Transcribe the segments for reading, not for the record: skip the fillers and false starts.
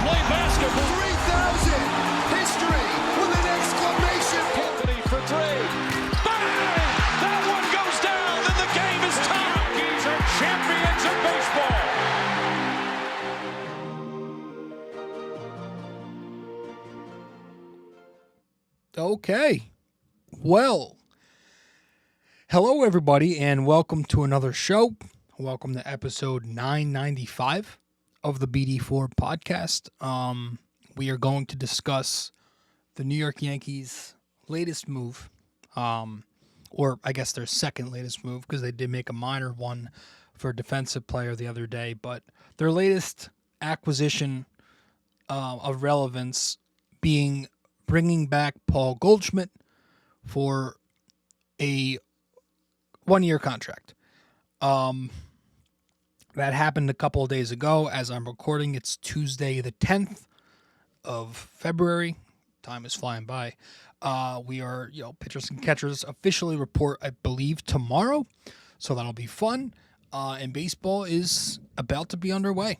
play basketball. 3,000! History with an exclamation! Anthony for three. Bang! That one goes down, and the game is tied. Yankees are champions of baseball. Okay. Well, hello everybody, and welcome to another show. Welcome to episode 995 of the BD4 podcast. We are going to discuss the New York Yankees' latest move, or I guess their second latest move, because they did make a minor one for a defensive player the other day, but their latest acquisition of relevance being bringing back Paul Goldschmidt for a one-year contract. That happened a couple of days ago. As I'm recording, it's Tuesday the 10th of February. Time is flying by. We are, pitchers and catchers officially report, I believe, tomorrow. So that'll be fun. And baseball is about to be underway.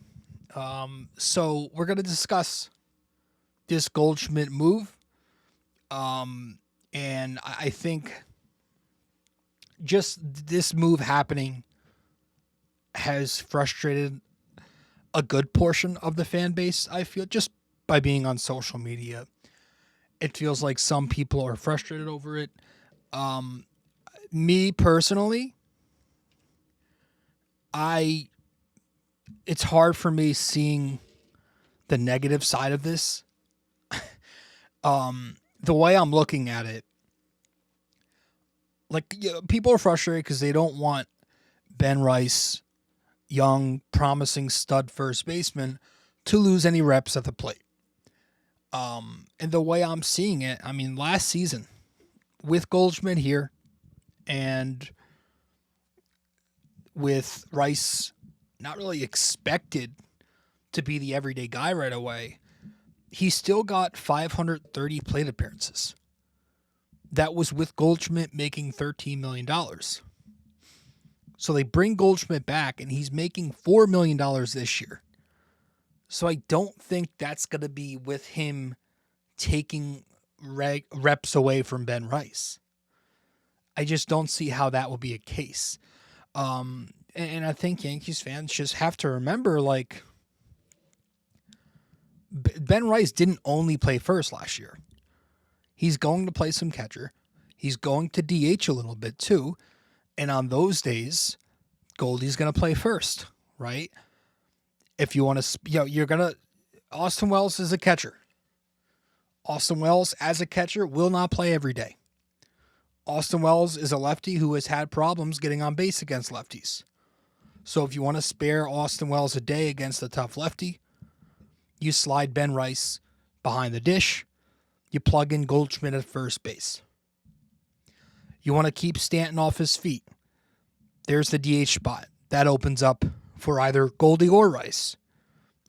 So we're going to discuss this Goldschmidt move. And I think just this move happening has frustrated a good portion of the fan base. I feel just by being on social media, it feels like some people are frustrated over it. Me personally, it's hard for me seeing the negative side of this. The way I'm looking at it, people are frustrated because they don't want Ben Rice, young, promising stud first baseman, to lose any reps at the plate. And the way I'm seeing it, last season with Goldschmidt here and with Rice not really expected to be the everyday guy right away, he still got 530 plate appearances. That was with Goldschmidt making $13 million. So they bring Goldschmidt back, and he's making $4 million this year. So I don't think that's going to be with him taking reps away from Ben Rice. I just don't see how that will be a case. And I think Yankees fans just have to remember, Ben Rice didn't only play first last year. He's going to play some catcher. He's going to DH a little bit too. And on those days, Goldy's going to play first, right? If you want to, Austin Wells is a catcher. Austin Wells as a catcher will not play every day. Austin Wells is a lefty who has had problems getting on base against lefties. So if you want to spare Austin Wells a day against a tough lefty, you slide Ben Rice behind the dish. You plug in Goldschmidt at first base. You want to keep Stanton off his feet. There's the DH spot. That opens up for either Goldy or Rice.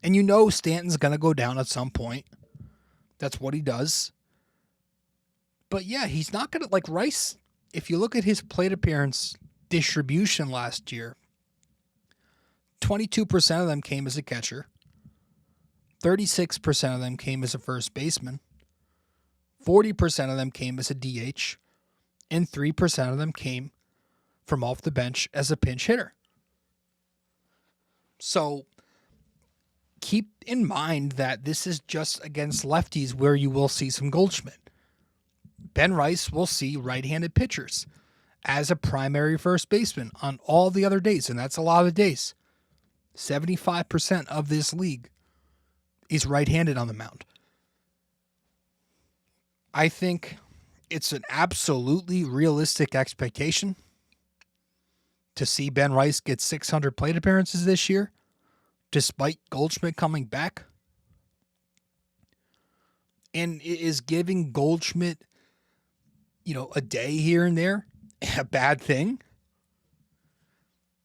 And Stanton's going to go down at some point. That's what he does. But yeah, he's not going to, Rice, if you look at his plate appearance distribution last year, 22% of them came as a catcher. 36% of them came as a first baseman. 40% of them came as a DH. And 3% of them came from off the bench as a pinch hitter. So keep in mind that this is just against lefties where you will see some Goldschmidt. Ben Rice will see right-handed pitchers as a primary first baseman on all the other days, and that's a lot of days. 75% of this league is right-handed on the mound. I think it's an absolutely realistic expectation to see Ben Rice get 600 plate appearances this year, despite Goldschmidt coming back. And it is giving Goldschmidt, a day here and there a bad thing.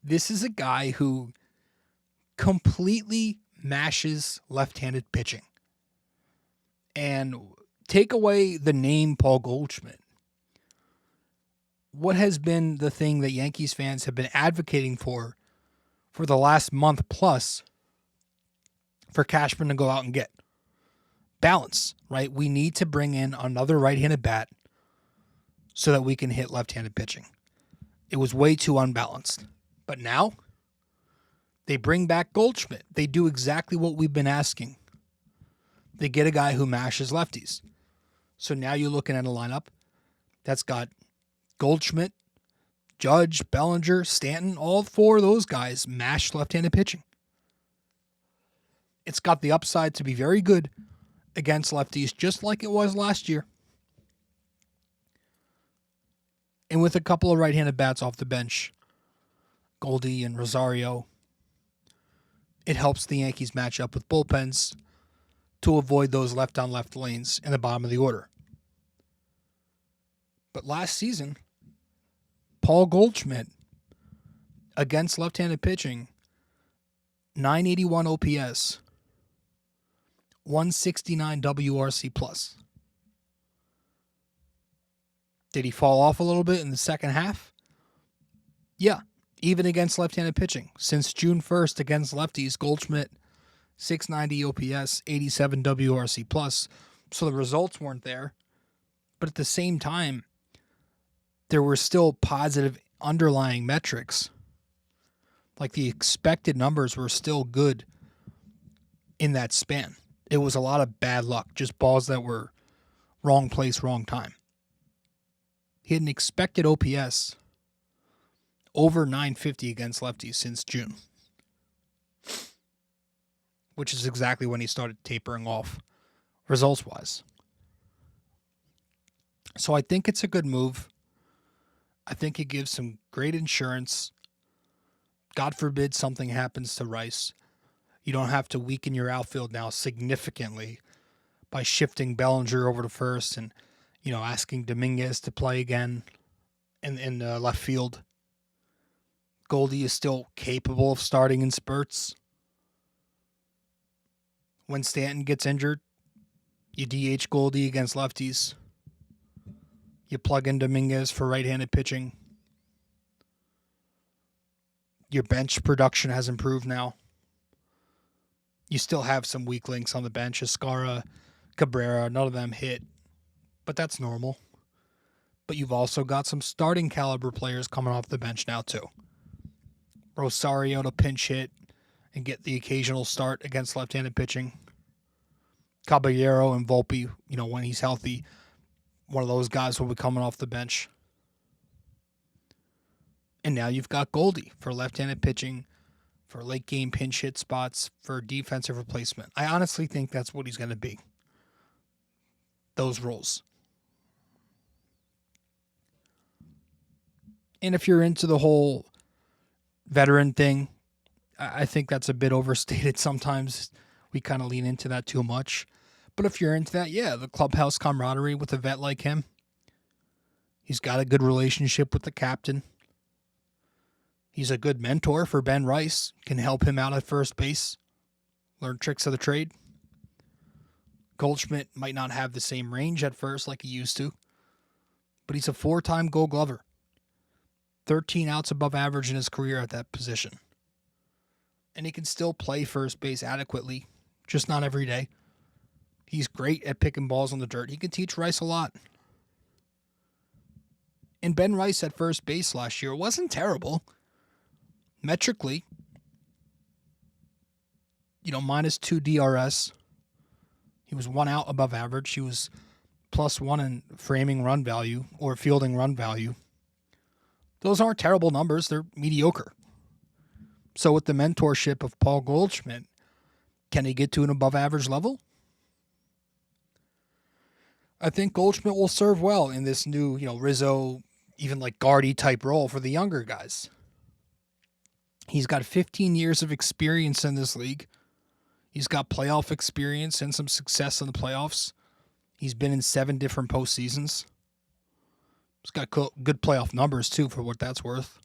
This is a guy who completely mashes left-handed pitching. And take away the name Paul Goldschmidt. What has been the thing that Yankees fans have been advocating for the last month plus for Cashman to go out and get? balance, right? We need to bring in another right-handed bat so that we can hit left-handed pitching. It was way too unbalanced. But now, they bring back Goldschmidt. They do exactly what we've been asking. They get a guy who mashes lefties. So now you're looking at a lineup that's got Goldschmidt, Judge, Bellinger, Stanton, all four of those guys mash left-handed pitching. It's got the upside to be very good against lefties, just like it was last year. And with a couple of right-handed bats off the bench, Goldy and Rosario, it helps the Yankees match up with bullpens to avoid those left-on-left lanes in the bottom of the order. But last season, Paul Goldschmidt against left-handed pitching, 981 OPS, 169 WRC plus. Did he fall off a little bit in the second half? Yeah, even against left-handed pitching. Since June 1st against lefties, Goldschmidt, 690 OPS, 87 WRC plus. So the results weren't there. But at the same time, there were still positive underlying metrics. Like the expected numbers were still good in that span. It was a lot of bad luck, just balls that were wrong place, wrong time. He had an expected OPS over 950 against lefties since June, which is exactly when he started tapering off results-wise. So I think it's a good move. I think it gives some great insurance. God forbid something happens to Rice. You don't have to weaken your outfield now significantly by shifting Bellinger over to first and, asking Dominguez to play again in left field. Goldy is still capable of starting in spurts. When Stanton gets injured, you DH Goldy against lefties. You plug in Dominguez for right-handed pitching. Your bench production has improved now. You still have some weak links on the bench. Escara, Cabrera, none of them hit. But that's normal. But you've also got some starting caliber players coming off the bench now too. Rosario to pinch hit and get the occasional start against left-handed pitching. Caballero and Volpe, when he's healthy, one of those guys will be coming off the bench. And now you've got Goldy for left-handed pitching, for late-game pinch hit spots, for defensive replacement. I honestly think that's what he's going to be. Those roles. And if you're into the whole veteran thing, I think that's a bit overstated sometimes. We kind of lean into that too much. But if you're into that, yeah, the clubhouse camaraderie with a vet like him. He's got a good relationship with the captain. He's a good mentor for Ben Rice. Can help him out at first base. Learn tricks of the trade. Goldschmidt might not have the same range at first like he used to. But he's a 4-time Gold Glover. 13 outs above average in his career at that position. And he can still play first base adequately. Just not every day. He's great at picking balls on the dirt. He can teach Rice a lot. And Ben Rice at first base last year wasn't terrible. Metrically, -2 DRS. He was 1 out above average. He was +1 in framing run value or fielding run value. Those aren't terrible numbers. They're mediocre. So with the mentorship of Paul Goldschmidt, can he get to an above average level? I think Goldschmidt will serve well in this new, Rizzo, even like Gardy type role for the younger guys. He's got 15 years of experience in this league. He's got playoff experience and some success in the playoffs. He's been in 7 different postseasons. He's got good playoff numbers, too, for what that's worth.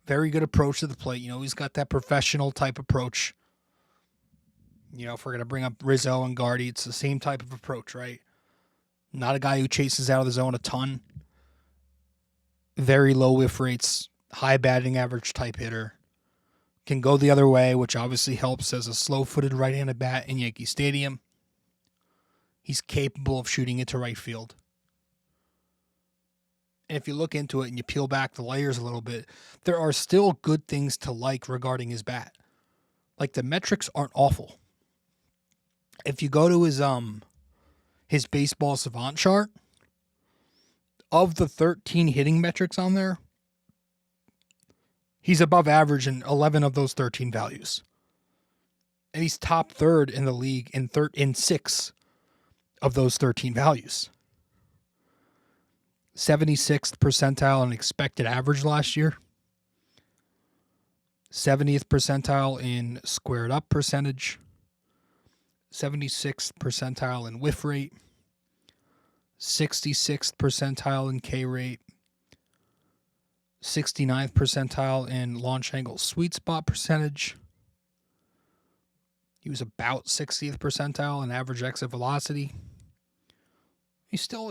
Very good approach to the plate. He's got that professional type approach. If we're going to bring up Rizzo and Gardy, it's the same type of approach, right? Not a guy who chases out of the zone a ton. Very low whiff rates. High batting average type hitter. Can go the other way, which obviously helps as a slow-footed right-handed bat in Yankee Stadium. He's capable of shooting it to right field. And if you look into it and you peel back the layers a little bit, there are still good things to like regarding his bat. Like, the metrics aren't awful. If you go to his baseball savant chart, of the 13 hitting metrics on there, he's above average in 11 of those 13 values. And he's top third in the league in 6 of those 13 values. 76th percentile in expected average last year. 70th percentile in squared up percentage. 76th percentile in whiff rate. 66th percentile in K rate. 69th percentile in launch angle sweet spot percentage. He was about 60th percentile in average exit velocity. He still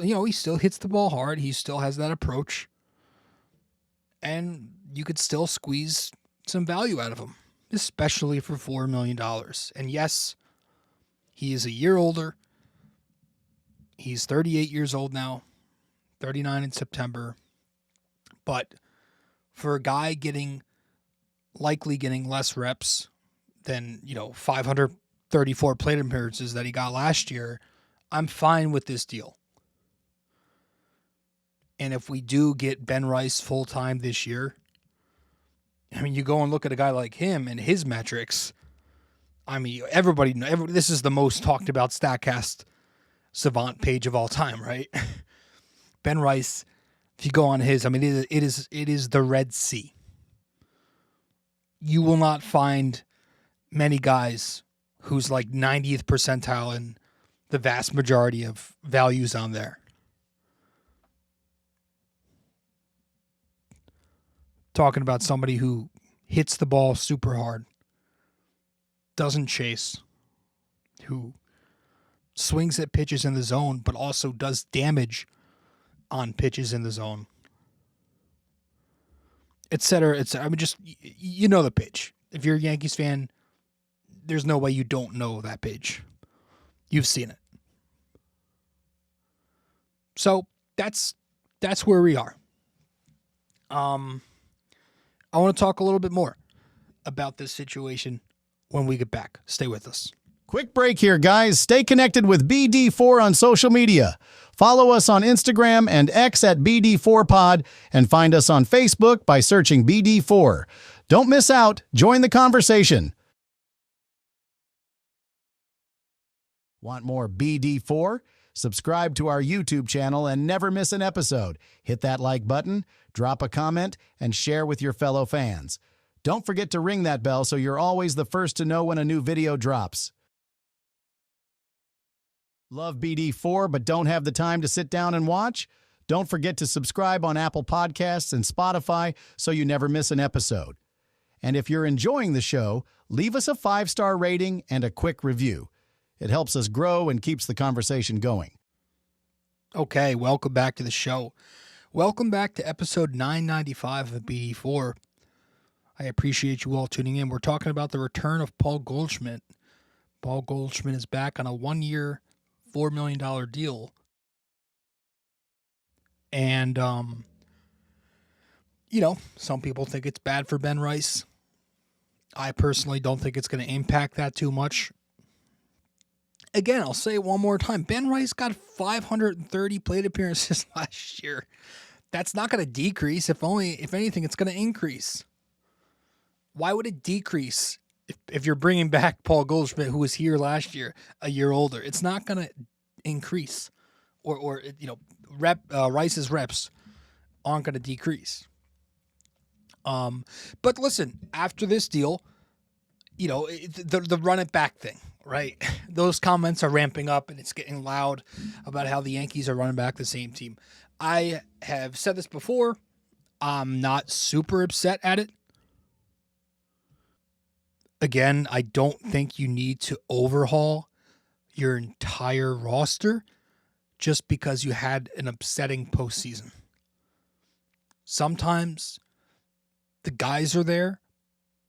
hits the ball hard. He still has that approach. And you could still squeeze some value out of him, especially for $4 million. And yes, he is a year older. He's 38 years old now, 39 in September. But for a guy likely getting less reps than, 534 plate appearances that he got last year, I'm fine with this deal. And if we do get Ben Rice full-time this year, I mean, you go and look at a guy like him and his metrics. I mean, this is the most talked about StatCast savant page of all time, right? Ben Rice, if you go on his, I mean, it is the Red Sea. You will not find many guys who's like 90th percentile in the vast majority of values on there. Talking about somebody who hits the ball super hard, doesn't chase, who swings at pitches in the zone, but also does damage on pitches in the zone, et cetera, et cetera. I mean, just, you know the pitch. If you're a Yankees fan, there's no way you don't know that pitch. You've seen it. So that's where we are. I want to talk a little bit more about this situation when we get back. Stay with us. Quick break here, guys. Stay connected with BD4 on social media. Follow us on Instagram and X at BD4Pod, and find us on Facebook by searching BD4. Don't miss out. Join the conversation. Want more BD4? Subscribe to our YouTube channel and never miss an episode. Hit that like button, drop a comment, and share with your fellow fans. Don't forget to ring that bell so you're always the first to know when a new video drops. Love BD4 but don't have the time to sit down and watch? Don't forget to subscribe on Apple Podcasts and Spotify so you never miss an episode. And if you're enjoying the show, leave us a 5-star rating and a quick review. It helps us grow and keeps the conversation going. Okay, welcome back to the show. Welcome back to episode 995 of BD4. I appreciate you all tuning in. We're talking about the return of Paul Goldschmidt. Paul Goldschmidt is back on a 1-year, $4 million deal. And, some people think it's bad for Ben Rice. I personally don't think it's going to impact that too much. Again, I'll say it one more time. Ben Rice got 530 plate appearances last year. That's not going to decrease. If anything, it's going to increase. Why would it decrease if you're bringing back Paul Goldschmidt, who was here last year, a year older? It's not going to increase, or Rice's reps aren't going to decrease. But listen, after this deal, the run it back thing, right? Those comments are ramping up and it's getting loud about how the Yankees are running back the same team. I have said this before. I'm not super upset at it. Again, I don't think you need to overhaul your entire roster just because you had an upsetting postseason. Sometimes the guys are there,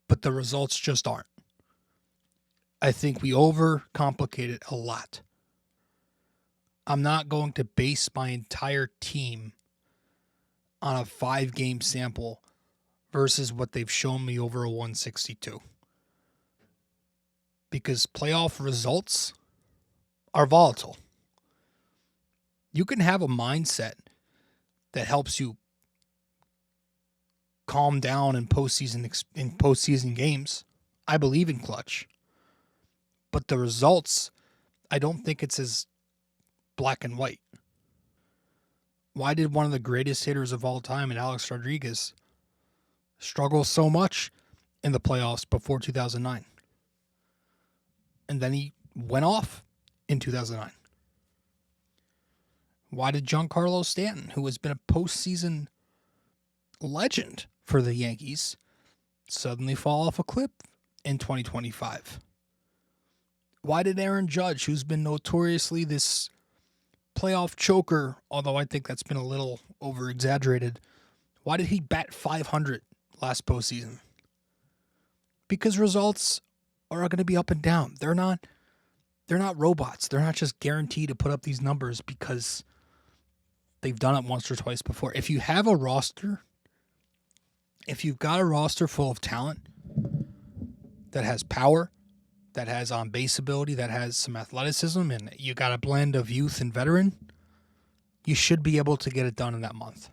but the results just aren't. I think we overcomplicate it a lot. I'm not going to base my entire team on a 5-game sample versus what they've shown me over a 162. Because playoff results are volatile. You can have a mindset that helps you calm down in postseason games. I believe in clutch. But the results, I don't think it's as black and white. Why did one of the greatest hitters of all time, Alex Rodriguez, struggle so much in the playoffs before 2009? And then he went off in 2009. Why did Giancarlo Stanton, who has been a postseason legend for the Yankees, suddenly fall off a cliff in 2025? Why did Aaron Judge, who's been notoriously this playoff choker, although I think that's been a little over-exaggerated, why did he bat .500 last postseason? Because results are going to be up and down. They're not robots. They're not just guaranteed to put up these numbers because they've done it once or twice before. If you have a roster, if you've got a roster full of talent that has power, that has on-base ability, that has some athleticism, and you got a blend of youth and veteran, you should be able to get it done in that month.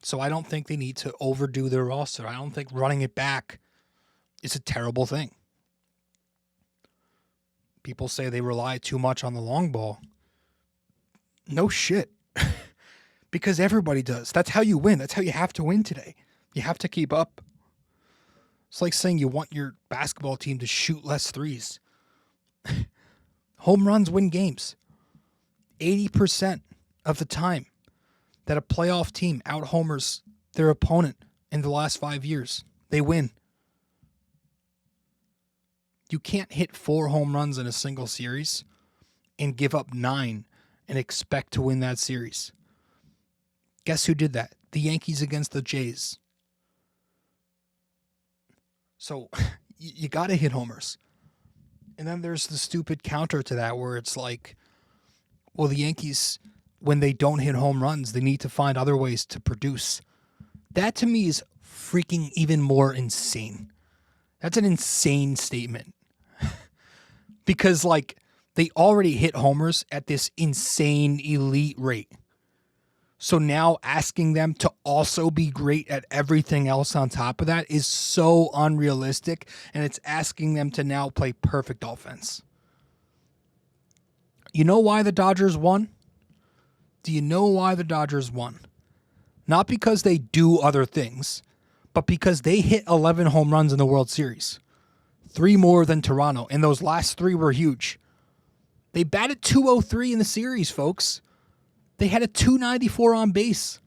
So I don't think they need to overdo their roster. I don't think running it back is a terrible thing. People say they rely too much on the long ball. No shit. Because everybody does. That's how you win. That's how you have to win today. You have to keep up. It's like saying you want your basketball team to shoot less threes. Home runs win games. 80% of the time that a playoff team out-homers their opponent in the last 5 years, they win. You can't hit 4 home runs in a single series and give up 9 and expect to win that series. Guess who did that? The Yankees against the Jays. So you got to hit homers. And then there's the stupid counter to that where it's like, well, the Yankees, when they don't hit home runs, they need to find other ways to produce. That to me is freaking even more insane. That's an insane statement. Because, like, they already hit homers at this insane elite rate. So now asking them to also be great at everything else on top of that is so unrealistic, and it's asking them to now play perfect offense. You know why the Dodgers won? Do you know why the Dodgers won? Not because they do other things, but because they hit 11 home runs in the World Series. 3 more than Toronto, and those last 3 were huge. They batted .203 in the series, folks. They had a .294 on base.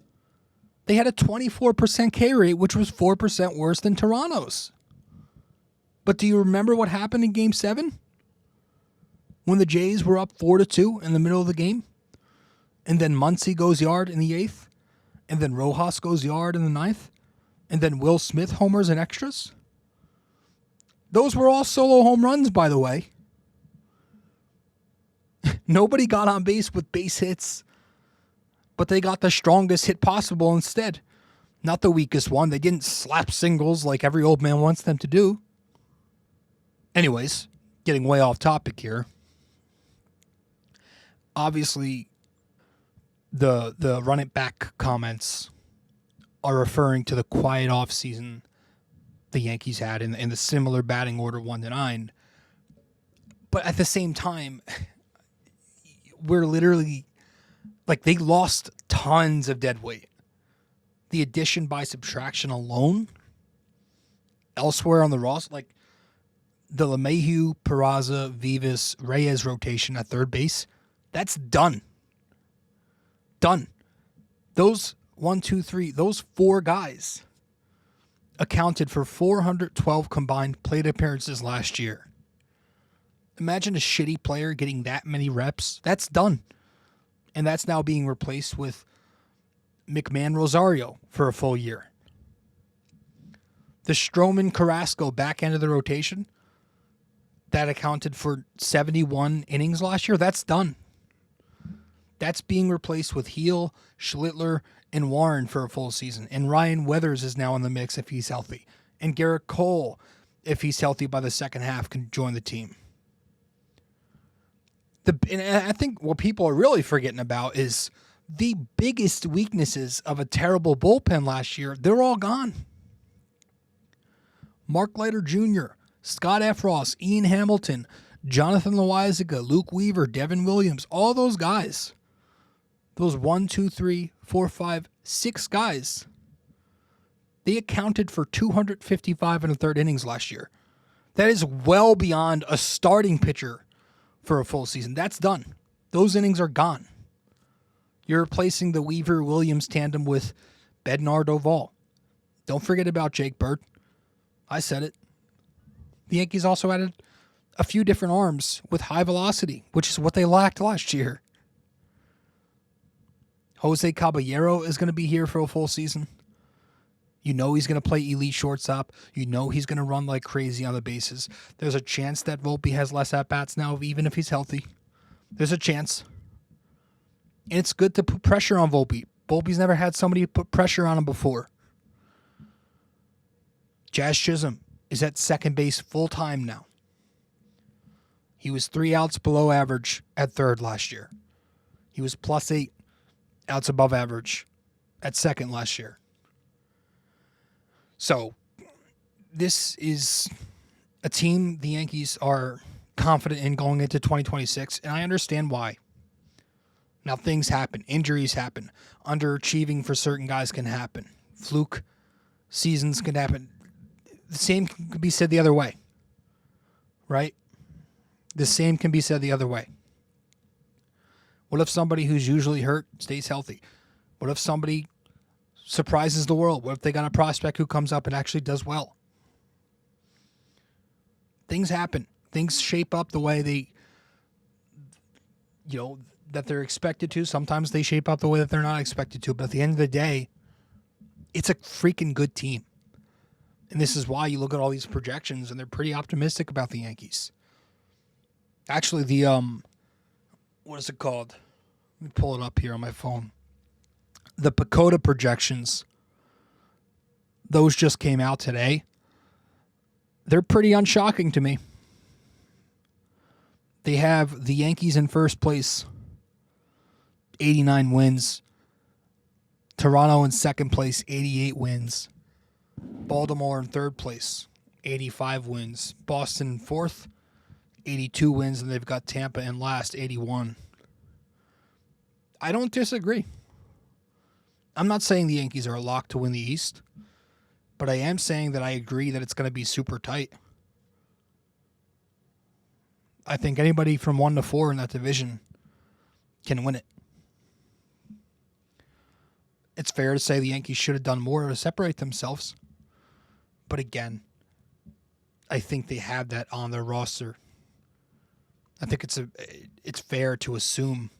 They had a 24% K rate, which was 4% worse than Toronto's. But do you remember what happened in Game 7? When the Jays were up 4-2 in the middle of the game? And then Muncy goes yard in the 8th? And then Rojas goes yard in the 9th? And then Will Smith homers in extras? Those were all solo home runs, by the way. Nobody got on base with base hits, but they got the strongest hit possible instead. Not the weakest one. They didn't slap singles like every old man wants them to do. Anyways, getting way off topic here. Obviously, the run it back comments are referring to the quiet offseason the Yankees had in the similar batting order 1-9. But at the same time, we're literally, like, they lost tons of dead weight. The addition by subtraction alone, elsewhere on the roster, like the LeMahieu, Peraza, Vivas, Reyes rotation at third base, that's done. Done. Those 4 guys accounted for 412 combined plate appearances last year. Imagine a shitty player getting that many reps. That's done. And that's now being replaced with McMahon Rosario for a full year. The Stroman Carrasco back end of the rotation, that accounted for 71 innings last year, that's done. That's being replaced with Heel, Schlittler, and Warren for a full season. And Ryan Weathers is now in the mix if he's healthy. And Garrett Cole, if he's healthy by the second half, can join the team. And I think what people are really forgetting about is the biggest weaknesses of a terrible bullpen last year. They're all gone. Mark Leiter Jr., Scott Efros, Ian Hamilton, Jonathan Loizaga, Luke Weaver, Devin Williams, all those guys. Those 1, 2, 3, 4, 5, 6 guys. They accounted for 255 and a third innings last year. That is well beyond a starting pitcher for a full season. That's done. Those innings are gone. You're replacing the Weaver-Williams tandem with Bednar Doval. Don't forget about Jake Bird. I said it. The Yankees also added a few different arms with high velocity, which is what they lacked last year. Jose Caballero is going to be here for a full season. You know he's going to play elite shortstop. You know he's going to run like crazy on the bases. There's a chance that Volpe has less at-bats now, even if he's healthy. There's a chance. And it's good to put pressure on Volpe. Volpe's never had somebody put pressure on him before. Jazz Chisholm is at second base full-time now. He was 3 outs below average at third last year. He was plus 8 outs above average at second last year. So, this is a team the Yankees are confident in going into 2026, and I understand why. Now, things happen. Injuries happen. Underachieving for certain guys can happen. Fluke seasons can happen. The same can be said the other way, right? The same can be said the other way. What if somebody who's usually hurt stays healthy? What if somebody surprises the world? What if they got a prospect who comes up and actually does well? Things happen. Things shape up the way that they're expected to. Sometimes they shape up the way that they're not expected to. But at the end of the day, it's a freaking good team. And this is why you look at all these projections and they're pretty optimistic about the Yankees. Actually, the, what is it called? Let me pull it up here on my phone. The PECOTA Projections, those just came out today. They're pretty unshocking to me. They have the Yankees in first place, 89 wins. Toronto in second place, 88 wins. Baltimore in third place, 85 wins. Boston in fourth, 82 wins. And they've got Tampa in last, 81. I don't disagree. I'm not saying the Yankees are a lock to win the East, but I am saying that I agree that it's going to be super tight. I think anybody from 1 to 4 in that division can win it. It's fair to say the Yankees should have done more to separate themselves. But again, I think they have that on their roster. I think it's fair to assume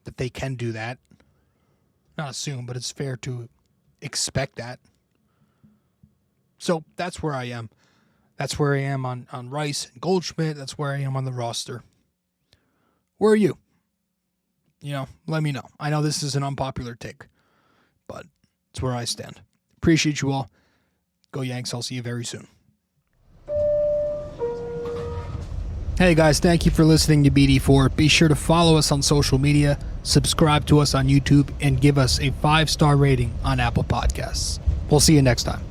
that they can do that. Not assume, but it's fair to expect that. So that's where I am. That's where I am on Rice and Goldschmidt. That's where I am on the roster. Where are you? Let me know. I know this is an unpopular take, but it's where I stand. Appreciate you all. Go Yanks. I'll see you very soon. Hey guys, thank you for listening to BD4. Be sure to follow us on social media, subscribe to us on YouTube, and give us a 5-star rating on Apple Podcasts. We'll see you next time.